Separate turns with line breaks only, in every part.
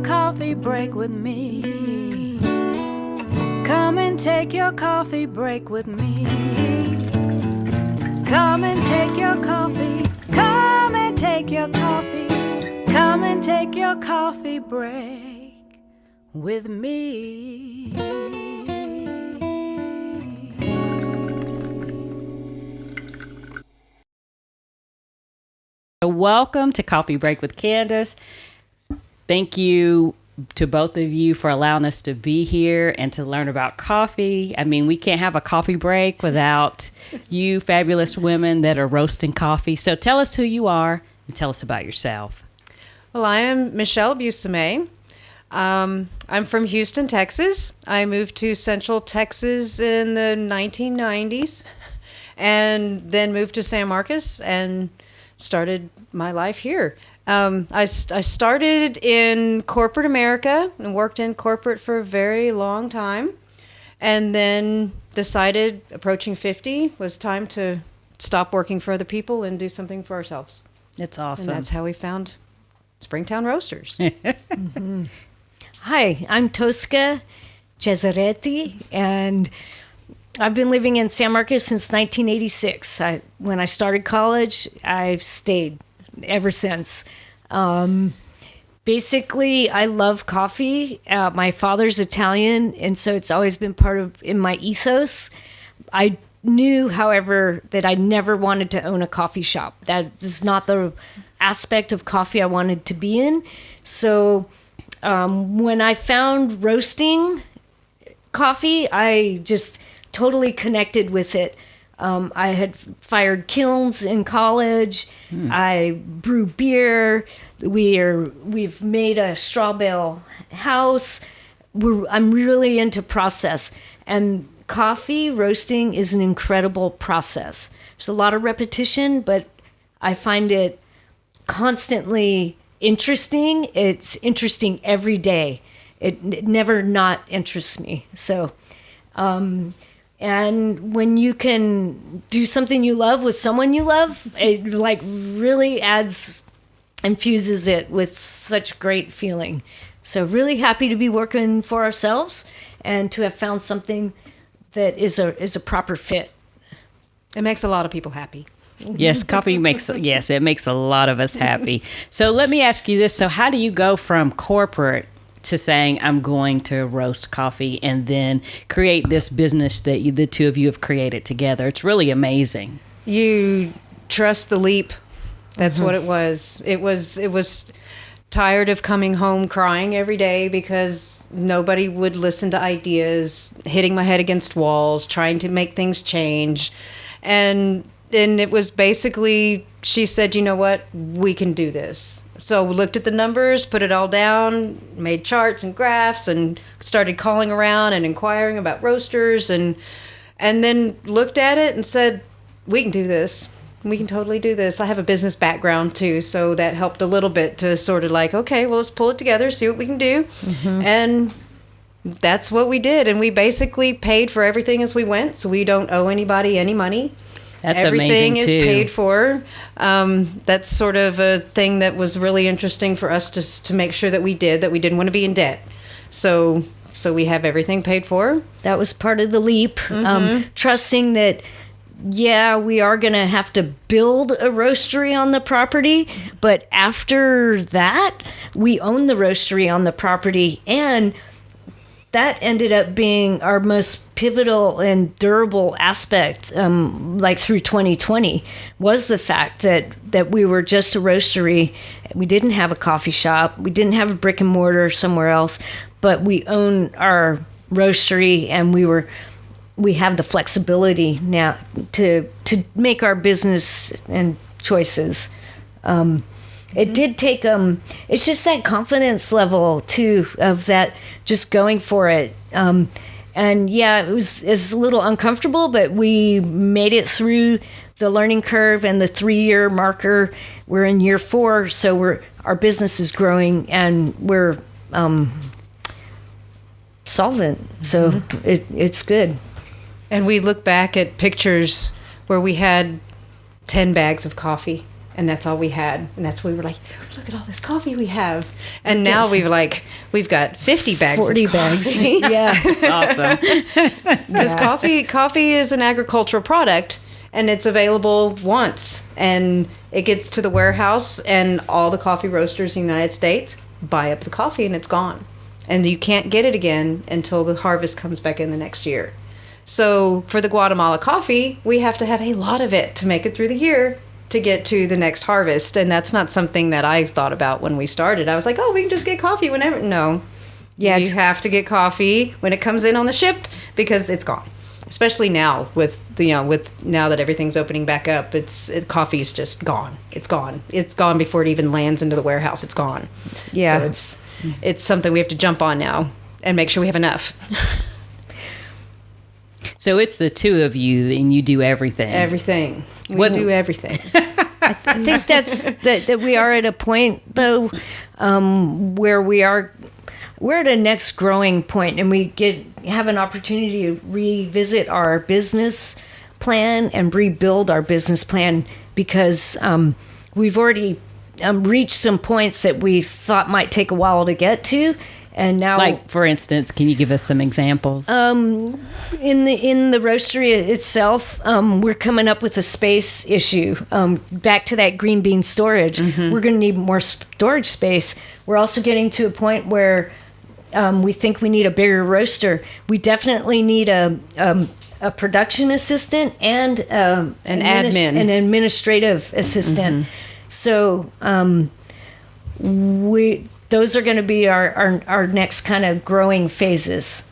coffee break with me. Come and take your coffee break with me. Come and take your coffee. Come and take your coffee. Come and take your coffee break with me.
Welcome to Coffee Break with Candace. Thank you to both of you for allowing us to be here and to learn about coffee. I mean, we can't have a coffee break without you fabulous women that are roasting coffee. So tell us who you are and tell us about yourself.
Well, I am Michelle Bussemey. I'm from Houston, Texas. I moved to Central Texas in the 1990s and then moved to San Marcos and started my life here. I started in corporate America and worked in corporate for a very long time, and then decided approaching 50 was time to stop working for other people and do something for ourselves.
That's awesome.
And that's how we found Springtown Roasters.
Mm-hmm. Hi, I'm Tosca Cesaretti, and I've been living in San Marcos since 1986. When I started college, I've stayed ever since. Basically, I love coffee. My father's Italian, and so it's always been in my ethos. I knew, however, that I never wanted to own a coffee shop. That is not the aspect of coffee I wanted to be in. So when I found roasting coffee, I just totally connected with it. I had fired kilns in college. I brew beer. We've made a straw bale house. I'm really into process, and coffee roasting is an incredible process. There's a lot of repetition, but I find it constantly interesting. It's interesting every day. It never not interests me. So, and when you can do something you love with someone you love, it like really infuses it with such great feeling. So really happy to be working for ourselves and to have found something that is a proper fit.
It makes a lot of people happy.
Yes, coffee it makes a lot of us happy. So let me ask you this. So how do you go from corporate to saying I'm going to roast coffee and then create this business that the two of you have created together? It's really amazing.
You trust the leap. That's what it was. It was tired of coming home crying every day because nobody would listen to ideas, hitting my head against walls, trying to make things change. And then it was basically, she said, you know what, we can do this. So we looked at the numbers, put it all down, made charts and graphs, and started calling around and inquiring about roasters, and then looked at it and said, we can do this. We can totally do this. I have a business background too, so that helped a little bit to sort of like, okay, well, let's pull it together, see what we can do. Mm-hmm. And that's what we did. And we basically paid for everything as we went, so we don't owe anybody any money.
That's
Everything
amazing, too.
is paid for. That's sort of a thing that was really interesting for us to make sure that we didn't want to be in debt. So we have everything paid for.
That was part of the leap. Trusting that, yeah, we are going to have to build a roastery on the property, but after that, we own the roastery on the property, and that ended up being our most pivotal and durable aspect, like through 2020, was the fact that we were just a roastery. We didn't have a coffee shop. We didn't have a brick and mortar somewhere else, but we own our roastery, and we have the flexibility now to make our business and choices. It did take, it's just that confidence level too, of that, just going for it. And yeah, it's a little uncomfortable, but we made it through the learning curve and the 3-year marker. We're in year 4, so our business is growing, and we're solvent. So it's good. And
we look back at pictures where we had 10 bags of coffee. And that's all we had. And that's when we were like, look at all this coffee we have. And now we've got 50 bags
40
of
bags.
coffee.
Yeah.
It's awesome.
Because coffee is an agricultural product, and it's available once. And it gets to the warehouse, and all the coffee roasters in the United States buy up the coffee, and it's gone. And you can't get it again until the harvest comes back in the next year. So for the Guatemala coffee, we have to have a lot of it to make it through the year to get to the next harvest. And that's not something that I thought about when we started. I was like, oh, we can just get coffee whenever. No.
Yeah,
You have to get coffee when it comes in on the ship because it's gone. Especially now with now that everything's opening back up, coffee's just gone. It's gone. It's gone before it even lands into the warehouse. It's gone.
Yeah.
So it's something we have to jump on now and make sure we have enough.
So it's the two of you, and you do everything.
Everything. We do everything.
I think that we are at a point though where we're at a next growing point, and we have an opportunity to revisit our business plan and rebuild our business plan because we've already reached some points that we thought might take a while to get to. And now,
Like, for instance, can you give us some examples?
in the roastery itself, we're coming up with a space issue. Back to that green bean storage, we're going to need more storage space. We're also getting to a point where we think we need a bigger roaster. We definitely need a production assistant and an administrative assistant. So those are going to be our next kind of growing phases.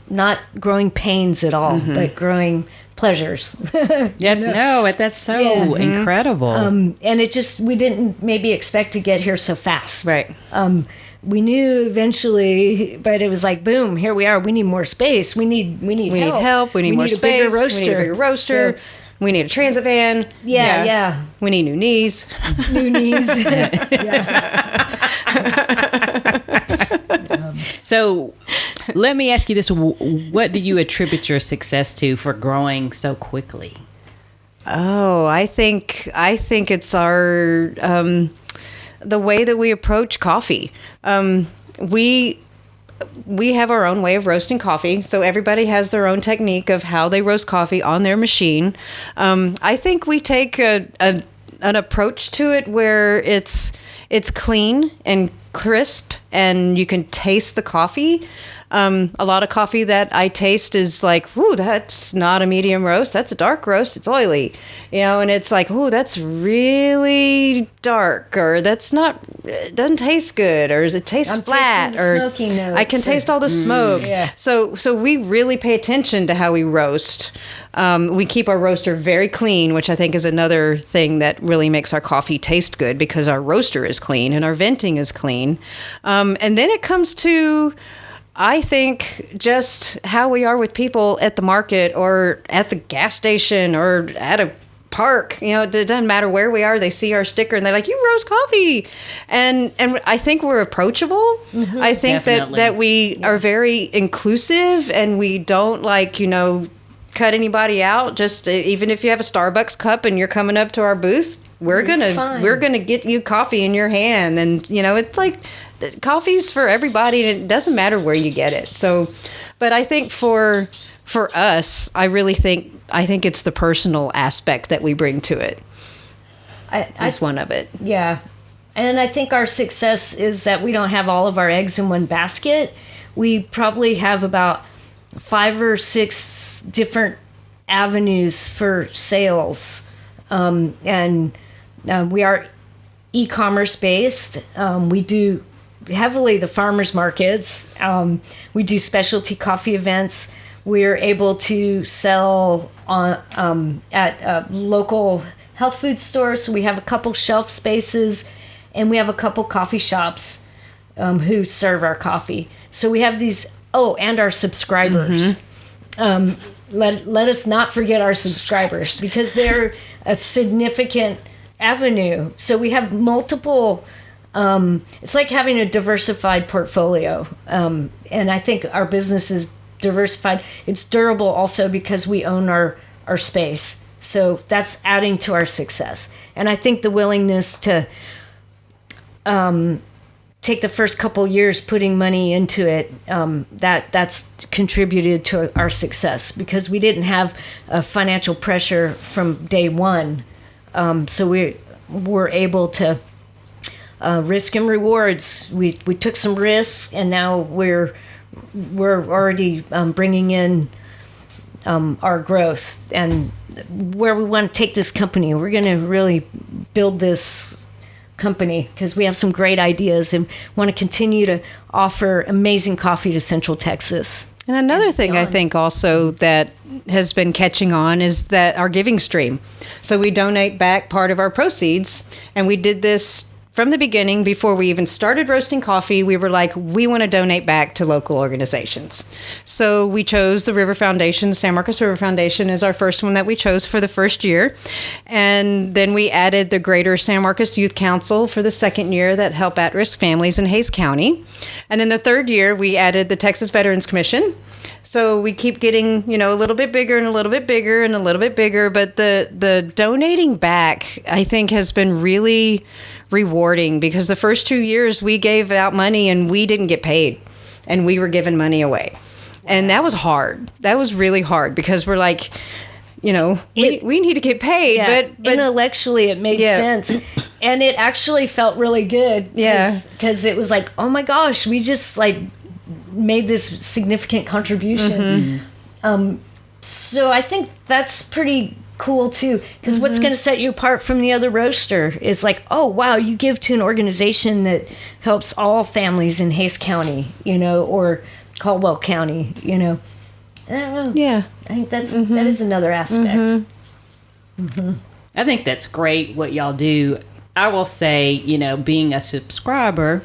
Not growing pains at all, but growing pleasures.
That's so incredible.
And we didn't maybe expect to get here so fast.
Right.
We knew eventually, but it was like, boom, here we are. We need more space. We need help.
We need more space.
Bigger roaster.
We need a bigger roaster.
So,
we need a transit van.
Yeah.
We need new knees.
New knees.
So let me ask you this. What do you attribute your success to for growing so quickly?
Oh, I think it's our the way that we approach coffee. We have our own way of roasting coffee, so everybody has their own technique of how they roast coffee on their machine. I think we take an approach to it where it's clean and crisp, and you can taste the coffee. A lot of coffee that I taste is like, ooh, that's not a medium roast. That's a dark roast. It's oily, and it's like, ooh, that's really dark, or that's not, it doesn't taste good, or it tastes flat,
tasting the
or
smoky notes,
I can taste all the smoke.
Yeah.
So we really pay attention to how we roast. We keep our roaster very clean, which I think is another thing that really makes our coffee taste good because our roaster is clean and our venting is clean. And then it comes to, I think, just how we are with people at the market or at the gas station or at a park. It doesn't matter where we are. They see our sticker and they're like, "You roast coffee," and I think we're approachable. I think that we are very inclusive, and we don't cut anybody out. Just even if you have a Starbucks cup and you're coming up to our booth, we're gonna get you coffee in your hand, and it's like coffee's for everybody, and it doesn't matter where you get it. So, but I think for us, I think it's the personal aspect that we bring to it. Is one of it.
Yeah. And I think our success is that we don't have all of our eggs in one basket. We probably have about 5 or 6 different avenues for sales. And we are e-commerce based. We do heavily the farmers markets. We do specialty coffee events. We're able to sell at local health food stores. So we have a couple shelf spaces, and we have a couple coffee shops who serve our coffee. So we have these. Oh, and our subscribers. Let us not forget our subscribers, because they're a significant avenue. So we have multiple. It's like having a diversified portfolio, and I think our business is diversified. It's durable also because we own our space. So that's adding to our success. And I think the willingness to take the first couple years putting money into it, that's contributed to our success, because we didn't have a financial pressure from day one. So we were able to risk and rewards. We took some risks, and now we're already bringing in our growth and where we want to take this company. We're going to really build this company because we have some great ideas and want to continue to offer amazing coffee to Central Texas.
And another thing I think also that has been catching on is that our giving stream. So we donate back part of our proceeds, and we did this from the beginning. Before we even started roasting coffee, we were like, we want to donate back to local organizations. So we chose the River Foundation, the San Marcos River Foundation is our first one that we chose for the first year. And then we added the Greater San Marcos Youth Council for the second year that help at-risk families in Hays County. And then the third year, we added the Texas Veterans Commission. So we keep getting, a little bit bigger and a little bit bigger and a little bit bigger. But the donating back, I think, has been really rewarding, because the first 2 years we gave out money and we didn't get paid, and we were giving money away. And that was hard. That was really hard, because we're like, we need to get paid.
Yeah,
but
intellectually it made sense. And it actually felt really good.
Yeah.
Because it was like, oh my gosh, we just made this significant contribution. So I think that's pretty cool too, because what's going to set you apart from the other roaster is like, oh wow, you give to an organization that helps all families in Hays County, or Caldwell County, I don't know.
Yeah,
I think that is another aspect.
I think that's great what y'all do. I will say, being a subscriber,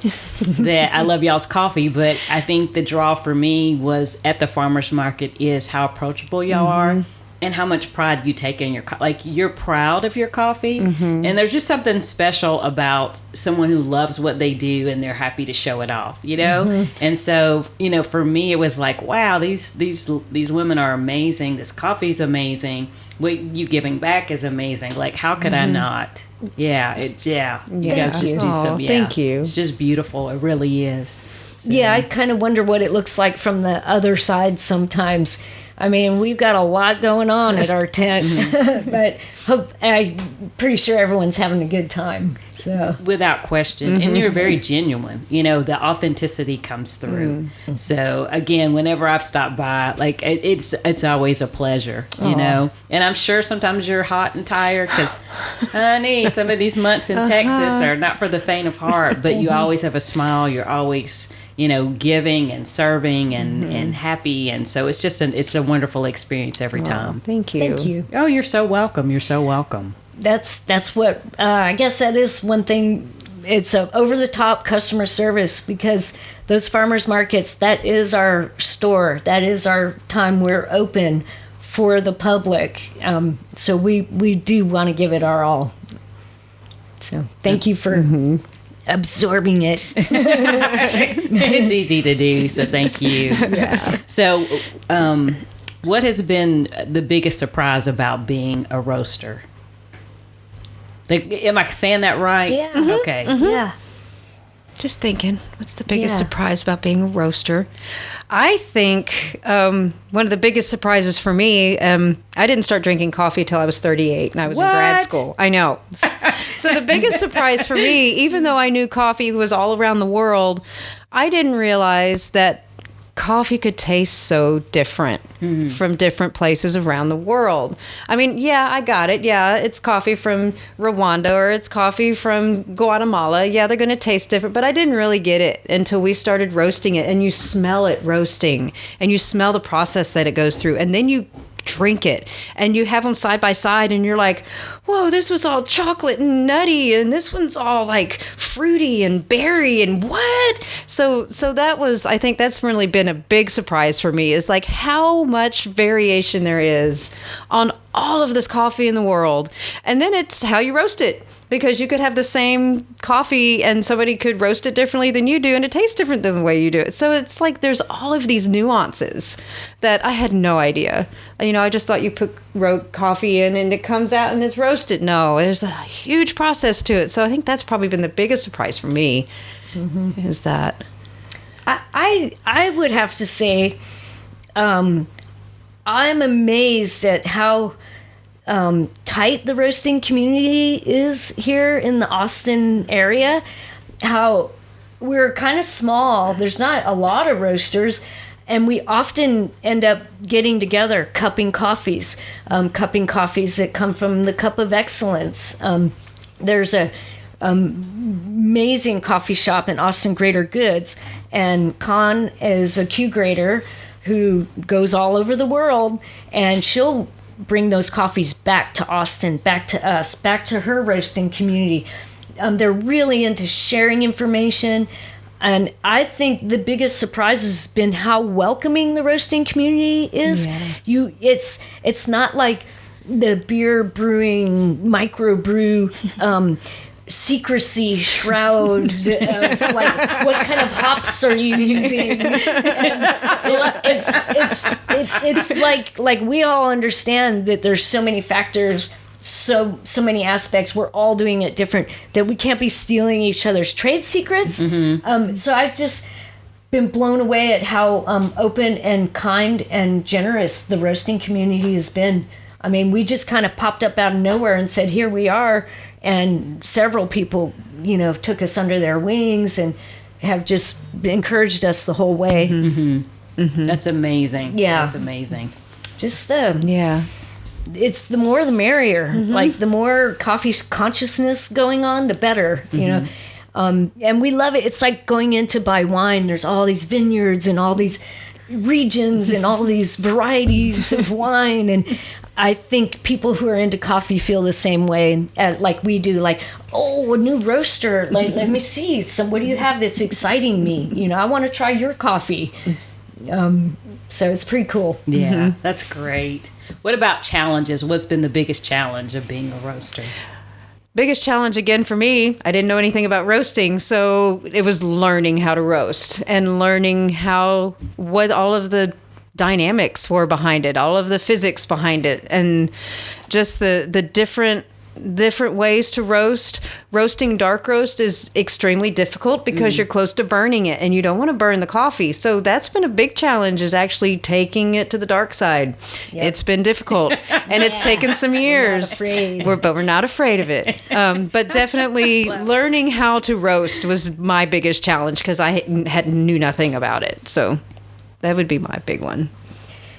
that I love y'all's coffee, but I think the draw for me was at the farmer's market is how approachable y'all are. And how much pride you take in your you're proud of your coffee, and there's just something special about someone who loves what they do and they're happy to show it off, And so, for me, it was like, wow, these women are amazing. This coffee's amazing. What you giving back is amazing. Like, how could I not? Yeah, you guys just do some. Yeah,
thank you.
It's just beautiful. It really is. So.
Yeah, I kind of wonder what it looks like from the other side sometimes. I mean, we've got a lot going on at our tent, but I'm pretty sure everyone's having a good time. So,
without question, and you're very genuine. The authenticity comes through. So again, whenever I've stopped by, it's always a pleasure. And I'm sure sometimes you're hot and tired because, honey, some of these months in Texas are not for the faint of heart. But you always have a smile. You're always giving and serving and happy. And so it's just it's a wonderful experience every time.
Thank you.
Thank you.
Oh, you're so welcome. You're so welcome.
That's what, I guess that is one thing. It's a over-the-top customer service, because those farmers markets, that is our store. That is our time we're open for the public. So we do want to give it our all. So thank you for absorbing it.
It's easy to do, so thank you.
Yeah.
So what has been the biggest surprise about being a roaster? Am I saying that right?
Yeah.
Okay.
Yeah.
Just thinking, what's the biggest surprise about being a roaster? I think one of the biggest surprises for me, I didn't start drinking coffee till I was 38 and I was in grad school. I know. So the biggest surprise for me, even though I knew coffee was all around the world, I didn't realize that coffee could taste so different from different places around the world. I mean, yeah, I got it. Yeah, it's coffee from Rwanda or it's coffee from Guatemala. Yeah, they're going to taste different, but I didn't really get it until we started roasting it, and you smell it roasting and you smell the process that it goes through, and then you drink it and you have them side by side and you're like, whoa, this was all chocolate and nutty and this one's all like fruity and berry and what? So that was, I think that's really been a big surprise for me, is like how much variation there is on all of this coffee in the world. And then it's how you roast it, because you could have the same coffee and somebody could roast it differently than you do, and it tastes different than the way you do it. So it's like there's all of these nuances that I had no idea. I just thought you put coffee in and it comes out and it's roasted. No, there's a huge process to it. So I think that's probably been the biggest surprise for me, is that.
I would have to say, I'm amazed at how tight the roasting community is here in the Austin area. How we're kind of small. There's not a lot of roasters, and we often end up getting together, cupping coffees that come from the Cup of Excellence. There's a amazing coffee shop in Austin, Greater Goods, and Con is a Q grader who goes all over the world, and she'll bring those coffees back to Austin, back to us, back to her roasting community. They're really into sharing information, and I think the biggest surprise has been how welcoming the roasting community is. Yeah. It's not like the beer brewing microbrew secrecy shroud of like, what kind of hops are you using? It's like we all understand that there's so many factors, so many aspects. We're all doing it different, that we can't be stealing each other's trade secrets. So I've just been blown away at how open and kind and generous the roasting community has been. I mean, we just kind of popped up out of nowhere and said, here we are. And several people, took us under their wings and have just encouraged us the whole way.
That's amazing.
Yeah.
That's amazing.
Just it's the more the merrier. Like the more coffee consciousness going on, the better, and we love it. It's like going in to buy wine. There's all these vineyards and all these regions and all these varieties of wine, and I think people who are into coffee feel the same way, like we do. Like, oh, a new roaster. Like, let me see. So, what do you have that's exciting me? I want to try your coffee. So it's pretty cool.
Yeah, that's great. What about challenges? What's been the biggest challenge of being a roaster?
Biggest challenge again for me, I didn't know anything about roasting, so it was learning how to roast and learning what all of the dynamics were behind it, all of the physics behind it, and just the different ways to roast. Roasting dark roast is extremely difficult because you're close to burning it and you don't want to burn the coffee. So that's been a big challenge, is actually taking it to the dark side. Yep. It's been difficult and it's taken some years. But we're not afraid of it. But definitely learning how to roast was my biggest challenge, because I knew nothing about it. So that would be my big one.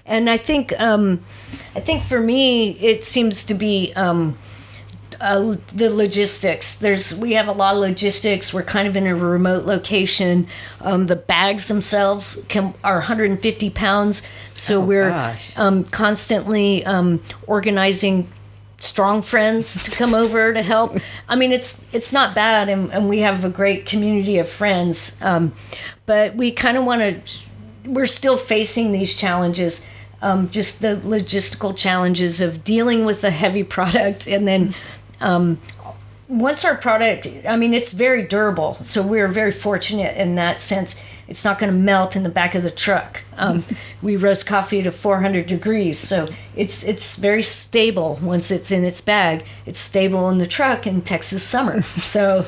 And I think for me, it seems to be the logistics. We have a lot of logistics. We're kind of in a remote location. The bags themselves are 150 pounds, so we're constantly organizing strong friends to come over to help. I mean, it's not bad, and we have a great community of friends. But we kind of want to. We're still facing these challenges. Just the logistical challenges of dealing with a heavy product, and then once our product, it's very durable, so we're very fortunate in that sense. It's not going to melt in the back of the truck. We roast coffee to 400 degrees, so it's very stable once it's in its bag. It's stable in the truck in Texas summer. So,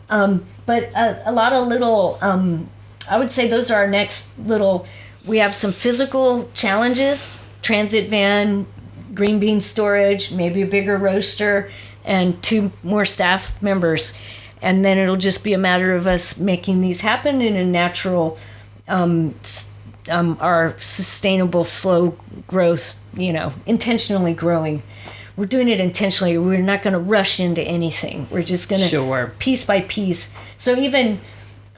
but a lot of little, I would say those are our next little. We have some physical challenges: transit van, green bean storage, maybe a bigger roaster, and 2 more staff members. And then it'll just be a matter of us making these happen in a natural, our sustainable, slow growth, intentionally growing. We're doing it intentionally. We're not going to rush into anything. We're just going to piece by piece. So even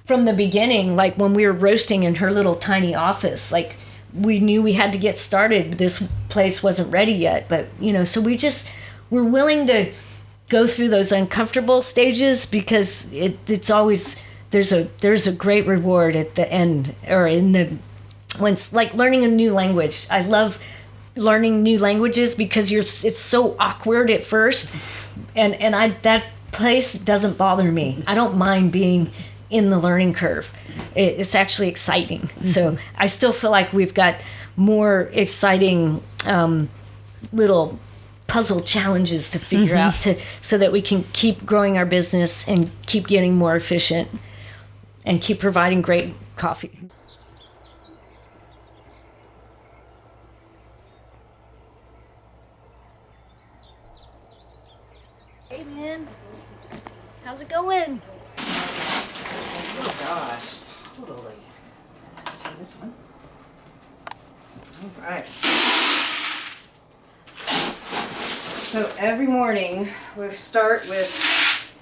from the beginning, like when we were roasting in her little tiny office, like we knew we had to get started. This place wasn't ready yet, but so we're willing to go through those uncomfortable stages, because it's always there's a great reward at the end, or in the when it's like learning a new language. I love learning new languages because it's so awkward at first, and that place doesn't bother me. I don't mind being in the learning curve. It's actually exciting. So I still feel like we've got more exciting little puzzle challenges to figure out so that we can keep growing our business and keep getting more efficient and keep providing great coffee. Hey man, how's it going?
Oh gosh, totally. Let's try this one. All right. So every morning we start with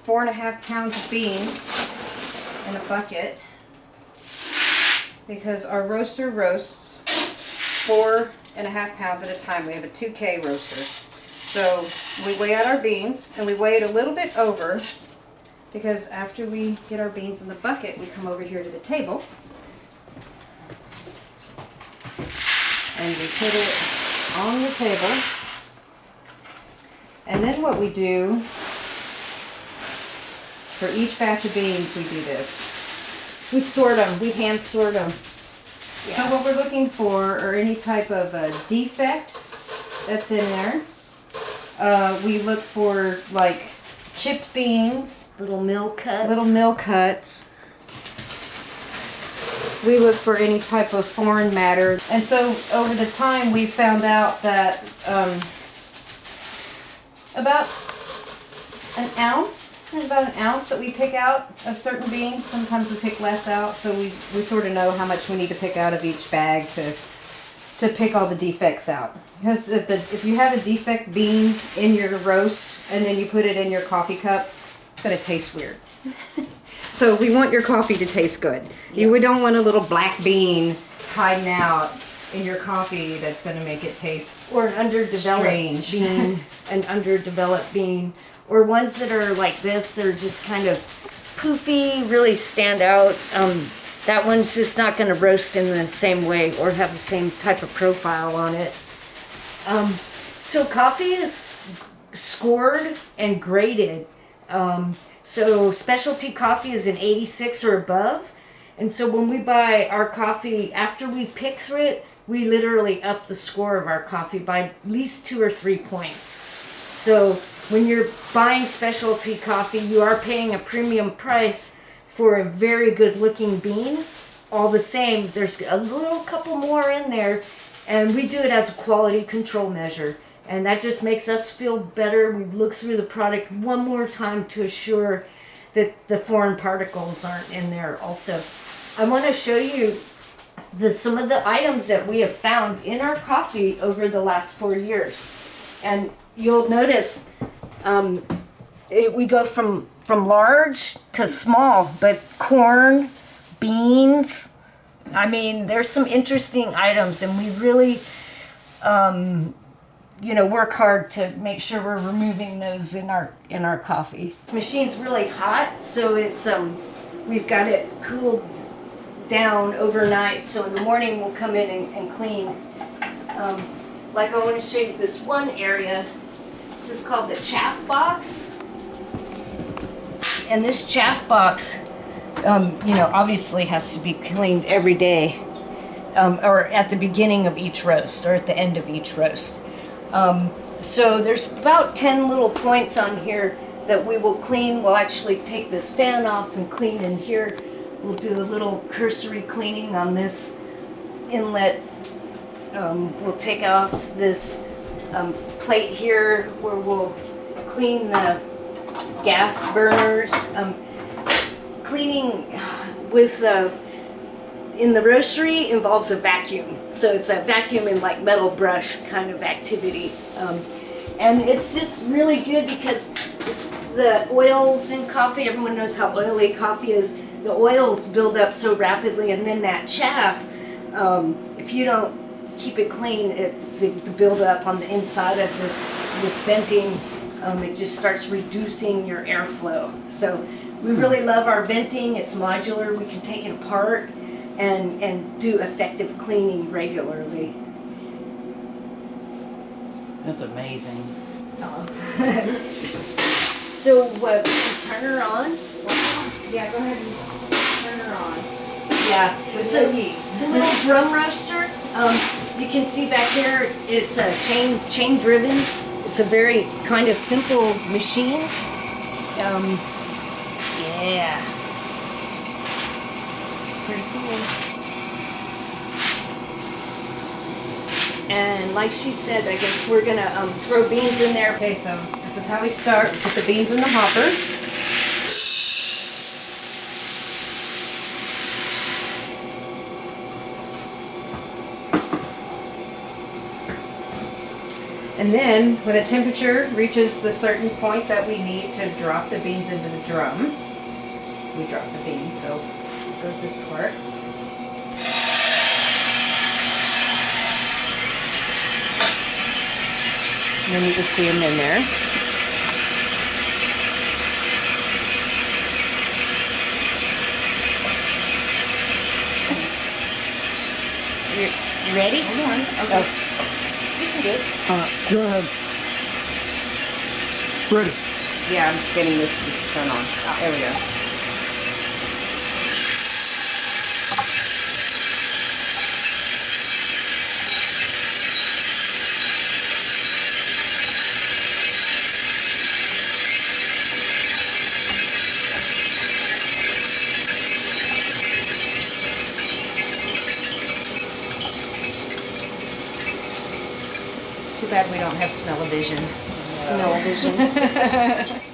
4.5 pounds of beans in a bucket because our roaster roasts 4.5 pounds at a time. We have a 2K roaster. So we weigh out our beans and we weigh it a little bit over because after we get our beans in the bucket, we come over here to the table and we put it on the table. And then what we do for each batch of beans, we do this.
We sort them. We hand sort them.
So what we're looking for are any type of defect that's in there. We look for like chipped beans,
Little mill cuts.
We look for any type of foreign matter. And so over the time we found out that about an ounce that we pick out of certain beans. Sometimes we pick less out, so we sort of know how much we need to pick out of each bag to pick all the defects out. Because if you have a defect bean in your roast and then you put it in your coffee cup, it's going to taste weird. So we want your coffee to taste good. Yeah. You don't want a little black bean hiding out in your coffee that's going to make it taste
or an underdeveloped bean, an underdeveloped bean, or ones that are like this, they're just kind of poofy, really stand out. That one's just not going to roast in the same way or have the same type of profile on it. So coffee is scored and graded. So specialty coffee is an 86 or above. And so when we buy our coffee, after we pick through it, we literally up the score of our coffee by at least 2 or 3 points. So when you're buying specialty coffee, you are paying a premium price for a very good looking bean. All the same, there's a little couple more in there, and we do it as a quality control measure. And that just makes us feel better. We look through the product one more time to assure that the foreign particles aren't in there also. I want to show you some of the items that we have found in our coffee over the last 4 years. And you'll notice we go from large to small, but corn, beans, I mean, there's some interesting items, and we really work hard to make sure we're removing those in our coffee. This machine's really hot, so it's we've got it cooled down overnight, so in the morning we'll come in and clean. Like I want to show you this one area. This is called the chaff box, and this chaff box obviously has to be cleaned every day, or at the beginning of each roast or at the end of each roast. So there's about 10 little points on here that we will clean. We'll actually take this fan off and clean in here. We'll do a little cursory cleaning on this inlet. We'll take off this plate here where we'll clean the gas burners. Cleaning with in the roastery involves a vacuum, so it's a vacuum and like metal brush kind of activity, and it's just really good because the oils in coffee, everyone knows how oily coffee is. The oils build up so rapidly, and then that chaff, if you don't keep it clean, the buildup on the inside of this venting, it just starts reducing your airflow. So we really love our venting. It's modular. We can take it apart and do effective cleaning regularly.
That's amazing.
So turn her on.
Yeah, go ahead and turn her on.
Yeah,
With
so
no heat.
it's a little drum roaster. You can see back there, it's a chain driven. It's a very kind of simple machine. Yeah, it's pretty cool. And like she said, I guess we're gonna throw beans in there.
Okay, so this is how we start. We put the beans in the hopper. And then when the temperature reaches the certain point that we need to drop the beans into the drum, we drop the beans. So goes this part. And then you can see them in there.
You ready?
Hold on.
Okay.
Oh.
You can do it.
Go ahead. Ready.
Yeah, I'm getting this to turn on. Oh, there we go. Too bad we don't have smell-o-vision.
Smell vision.